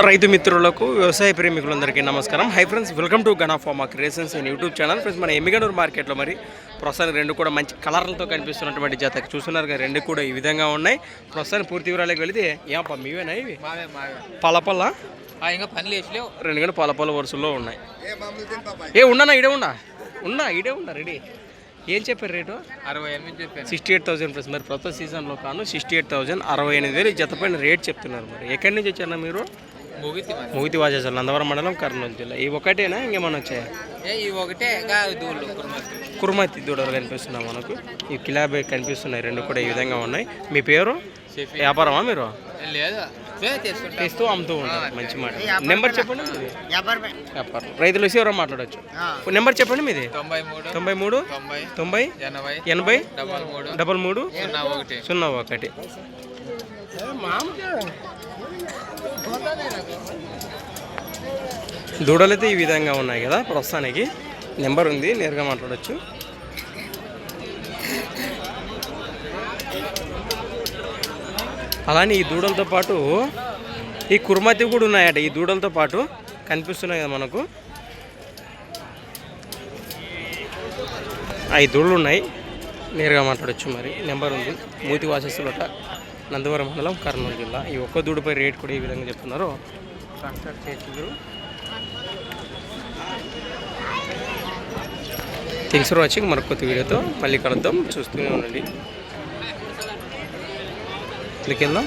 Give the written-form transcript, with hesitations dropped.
రైతు మిత్రులకు వ్యవసాయ ప్రేమికులందరికీ నమస్కారం. Hi friends, welcome to Gana pharma creations and YouTube channel. Friends, మన ఎమ్మిగనూరు మార్కెట్లో మరి ప్రస్తుతానికి రెండు కూడా మంచి కలర్లతో కనిపిస్తున్నటువంటి జాతకు చూస్తున్నారు కదా, రెండు కూడా ఈ విధంగా ఉన్నాయి. ప్రస్తుతానికి పూర్తి వివరాలకు వెళితే ఏమప్ప మీవేనా ఇవి పలపల్ల ఇంకా పని రెండు గంటల పలపల్ల వరుసల్లో ఉన్నాయి. ఉండనా ఇడే ఉన్నా ఇడే ఉండా రెడీ. ఏం చెప్పారు రేటు? 68 చెప్పాను. 68,000 ప్లస్. మరి ప్రస్తుత సీజన్లో కాను 68,000 68,000 జత పైన రేట్ చెప్తున్నారు. మరి ఎక్కడి నుంచి వచ్చారా మీరు? ముగితి వాచేసారు, నందవరం మండలం, కర్నూలు జిల్లా. ఈ ఒకటేనా ఇంకేమన్నా వచ్చాయా? కుర్మతి దూడలు కనిపిస్తున్నాయి మనకు. ఈ కిలాబే కనిపిస్తున్నాయి, రెండు కూడా ఈ విధంగా ఉన్నాయి. మీ పేరు? వ్యాపారమా మీరు? తెస్తూ అమ్ముతూ ఉంటారు. మంచి మాట. నెంబర్ చెప్పండి. వ్యాపారం. రైతులు వచ్చి ఎవరో మాట్లాడచ్చు. నెంబర్ చెప్పండి మీది. 93 90 80 33 01. దూడలైతే ఈ విధంగా ఉన్నాయి కదా ప్రస్తుతానికి. నెంబర్ ఉంది, నేరుగా మాట్లాడచ్చు. అలానే ఈ దూడలతో పాటు ఈ కుర్మతి కూడా ఉన్నాయట. ఈ దూడలతో పాటు కనిపిస్తున్నాయి కదా మనకు. 5 దూడలు ఉన్నాయి, నేరుగా మాట్లాడచ్చు. మరి నెంబర్ ఉంది. మూతి వాసస్సులట, నందవరం మండలం, కర్నూలు జిల్లా. ఈ ఒక్క దూడపై రేట్ కూడా ఈ విధంగా చెప్తున్నారు. కాంటాక్ట్ చేసి థ్యాంక్స్ ఫర్ వాచింగ్. మరొక కొత్త వీడియోతో మళ్ళీ కలుద్దాం. చూస్తూనే ఉండండి. ఇక్కడికి వెళ్దాం.